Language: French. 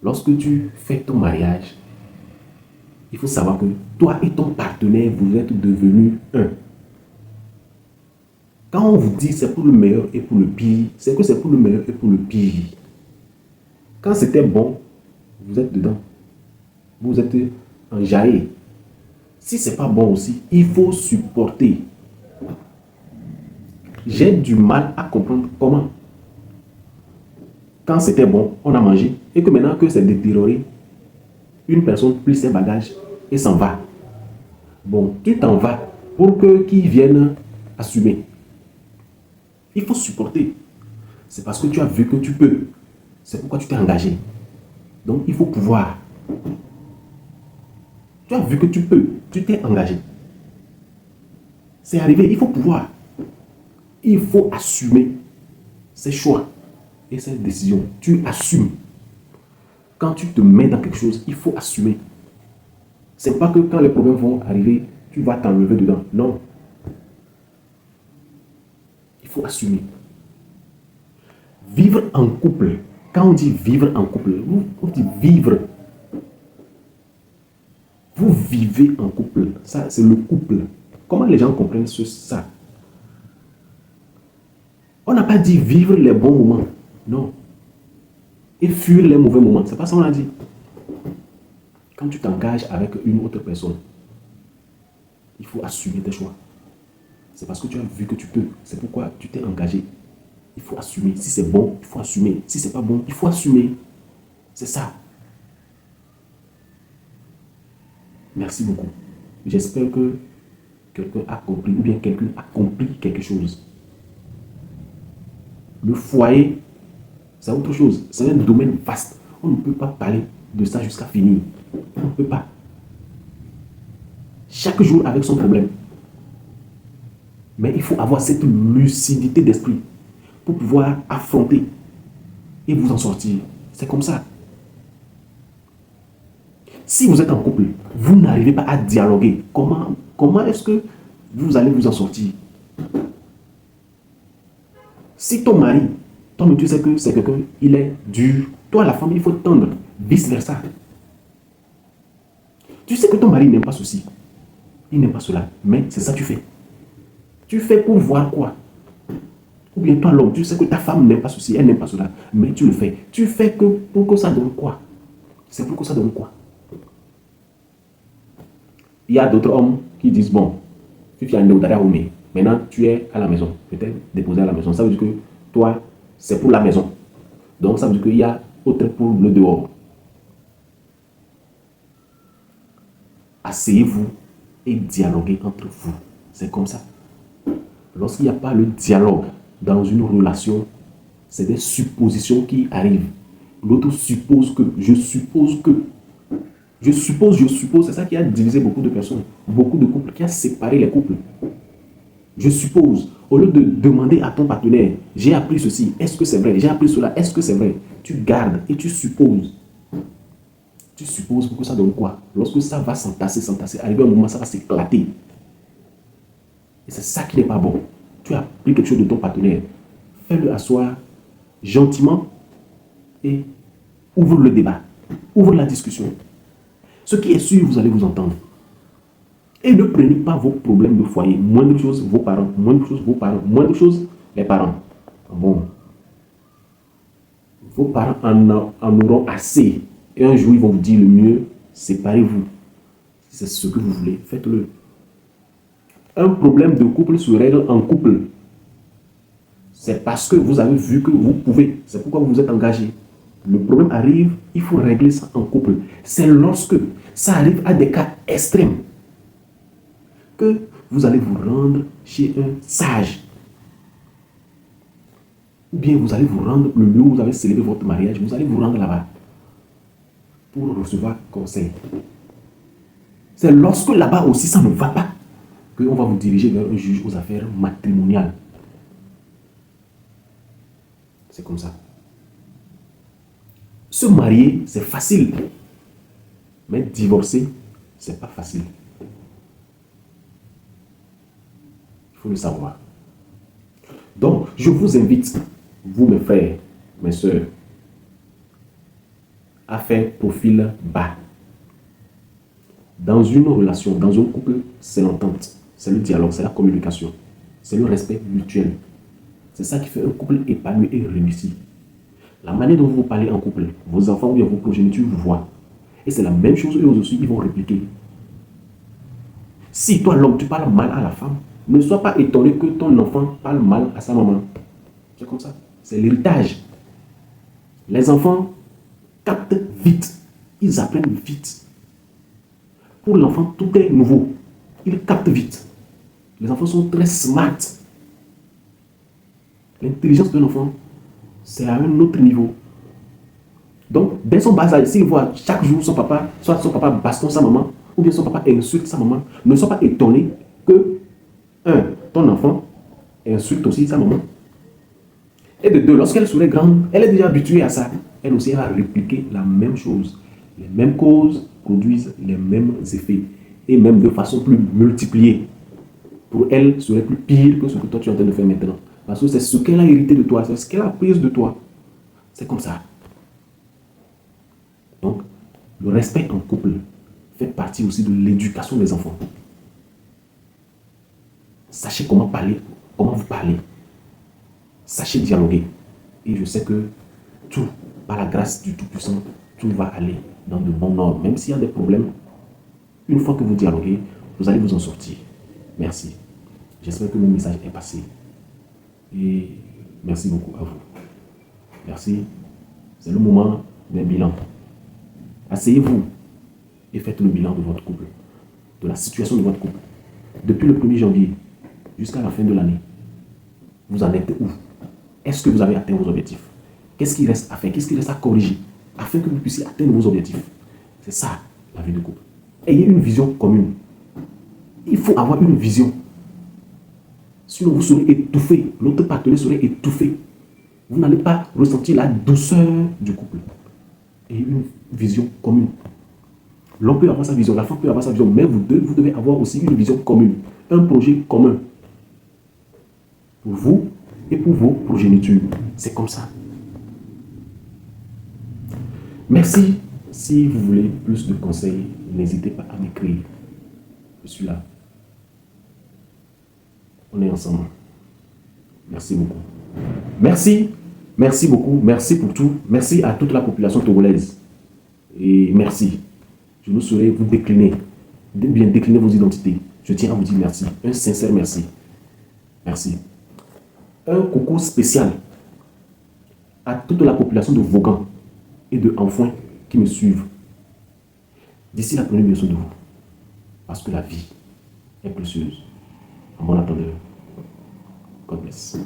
Lorsque tu fais ton mariage, il faut savoir que toi et ton partenaire, vous êtes devenus un. Quand on vous dit c'est pour le meilleur et pour le pire, c'est que c'est pour le meilleur et pour le pire. Quand c'était bon, vous êtes dedans. Vous êtes enjaillé. Si c'est pas bon aussi, il faut supporter. J'ai du mal à comprendre comment. Quand c'était bon, on a mangé, et que maintenant que c'est détérioré, une personne plie ses bagages et s'en va. Bon, tu t'en vas pour que qu'ils viennent assumer. Il faut supporter. C'est parce que tu as vu que tu peux. C'est pourquoi tu t'es engagé. Donc, il faut pouvoir. Tu as vu que tu peux. Tu t'es engagé. C'est arrivé, il faut pouvoir. Il faut assumer ses choix et ses décisions. Tu assumes. Quand tu te mets dans quelque chose, il faut assumer. C'est pas que quand les problèmes vont arriver, tu vas t'enlever dedans. Non. Il faut assumer. Vivre en couple. Quand on dit vivre en couple, on dit vivre. Vous vivez en couple. Ça, c'est le couple. Comment les gens comprennent ça? On n'a pas dit vivre les bons moments. Non. Et fuir les mauvais moments. C'est pas ça qu'on a dit. Quand tu t'engages avec une autre personne, il faut assumer tes choix. C'est parce que tu as vu que tu peux. C'est pourquoi tu t'es engagé. Il faut assumer. Si c'est bon, il faut assumer. Si c'est pas bon, il faut assumer. C'est ça. Merci beaucoup. J'espère que quelqu'un a compris ou bien quelqu'un a compris quelque chose. Le foyer, c'est autre chose. C'est un domaine vaste. On ne peut pas parler de ça jusqu'à finir. On ne peut pas. Chaque jour avec son problème. Mais il faut avoir cette lucidité d'esprit pour pouvoir affronter et vous en sortir. C'est comme ça. Si vous êtes en couple, vous n'arrivez pas à dialoguer. Comment est-ce que vous allez vous en sortir? Si ton mari, toi, tu sais que c'est quelqu'un, il est dur. Toi, la femme, il faut tendre. Vice versa. Tu sais que ton mari n'aime pas ceci. Il n'aime pas cela. Mais c'est ça que tu fais. Tu fais pour voir quoi? Ou bien toi, l'homme, tu sais que ta femme n'aime pas ceci, elle n'aime pas cela. Mais tu le fais. Tu fais que pour que ça donne quoi? C'est pour que ça donne quoi? Il y a d'autres hommes qui disent, bon, maintenant tu es à la maison, peut-être déposé à la maison. Ça veut dire que toi, c'est pour la maison. Donc ça veut dire qu'il y a autre pour le dehors. Asseyez-vous et dialoguez entre vous. C'est comme ça. Lorsqu'il n'y a pas le dialogue dans une relation, c'est des suppositions qui arrivent. L'autre suppose que, je suppose que, je suppose, c'est ça qui a divisé beaucoup de personnes, beaucoup de couples, qui a séparé les couples. Je suppose, au lieu de demander à ton partenaire, j'ai appris ceci, est-ce que c'est vrai? J'ai appris cela, est-ce que c'est vrai? Tu gardes et tu supposes. Tu supposes pour que ça donne quoi? Lorsque ça va s'entasser, arrivé un moment, ça va s'éclater. Et c'est ça qui n'est pas bon. Tu as appris quelque chose de ton partenaire. Fais-le asseoir gentiment et ouvre le débat. Ouvre la discussion. Ce qui est sûr, vous allez vous entendre. Et ne prenez pas vos problèmes de foyer. Moindre chose, vos parents. Moindre chose, vos parents. Moindre chose, les parents. Bon. Vos parents en auront assez. Et un jour, ils vont vous dire le mieux, séparez-vous. Si c'est ce que vous voulez, faites-le. Un problème de couple se règle en couple. C'est parce que vous avez vu que vous pouvez. C'est pourquoi vous vous êtes engagé. Le problème arrive, il faut régler ça en couple. C'est lorsque ça arrive à des cas extrêmes que vous allez vous rendre chez un sage. Ou bien vous allez vous rendre le lieu où vous avez célébré votre mariage, vous allez vous rendre là-bas pour recevoir conseil. C'est lorsque là-bas aussi ça ne va pas qu'on va vous diriger vers un juge aux affaires matrimoniales. C'est comme ça. Se marier, c'est facile. Mais divorcer, c'est pas facile. Il faut le savoir. Donc, je vous invite, vous mes frères, mes soeurs, à faire profil bas. Dans une relation, dans un couple, c'est l'entente, c'est le dialogue, c'est la communication, c'est le respect mutuel. C'est ça qui fait un couple épanoui et réussi. La manière dont vous parlez en couple, vos enfants ou bien vos progénitures vous voient. Et c'est la même chose, eux aussi, ils vont répliquer. Si toi, l'homme, tu parles mal à la femme, ne sois pas étonné que ton enfant parle mal à sa maman. C'est comme ça. C'est l'héritage. Les enfants captent vite. Ils apprennent vite. Pour l'enfant, tout est nouveau. Il capte vite. Les enfants sont très smart. L'intelligence d'un enfant, c'est à un autre niveau. Donc, dès son bas âge, s'il voit chaque jour son papa, soit son papa bastonne sa maman, ou bien son papa insulte sa maman, ne sois pas étonné que, ton enfant insulte aussi sa maman. Et de deux, lorsqu'elle serait grande, elle est déjà habituée à ça. Elle aussi, elle va répliquer la même chose. Les mêmes causes produisent les mêmes effets. Et même de façon plus multipliée. Pour elle, ce serait plus pire que ce que toi tu es en train de faire maintenant. Parce que c'est ce qu'elle a hérité de toi, c'est ce qu'elle a pris de toi. C'est comme ça. Donc, le respect en couple fait partie aussi de l'éducation des enfants. Sachez comment parler, comment vous parlez. Sachez dialoguer. Et je sais que tout, par la grâce du Tout-Puissant, tout va aller dans de bons ordres. Même s'il y a des problèmes, une fois que vous dialoguez, vous allez vous en sortir. Merci. J'espère que mon message est passé. Et merci beaucoup à vous. Merci. C'est le moment d'un bilan. Asseyez-vous et faites le bilan de votre couple, de la situation de votre couple. Depuis le 1er janvier jusqu'à la fin de l'année, vous en êtes où? Est-ce que vous avez atteint vos objectifs? Qu'est-ce qui reste à faire? Qu'est-ce qui reste à corriger afin que vous puissiez atteindre vos objectifs? C'est ça, la vie de couple. Ayez une vision commune. Il faut avoir une vision. Sinon, vous serez étouffé. L'autre partenaire serait étouffé. Vous n'allez pas ressentir la douceur du couple. Ayez une vision commune. L'homme peut avoir sa vision, la femme peut avoir sa vision, mais vous devez avoir aussi une vision commune. Un projet commun. Pour vous et pour vos progénitures. C'est comme ça. Merci. Si vous voulez plus de conseils, n'hésitez pas à m'écrire. Je suis là. On est ensemble. Merci beaucoup. Merci. Merci beaucoup. Merci pour tout. Merci à toute la population togolaise. Et merci. Je ne saurais vous décliner. Bien décliner vos identités. Je tiens à vous dire merci. Un sincère merci. Merci. Un coucou spécial à toute la population de Vaughan et de Enfouin qui me suivent. D'ici là, prenez bien soin de vous. Parce que la vie est précieuse. En bon attendant, God bless.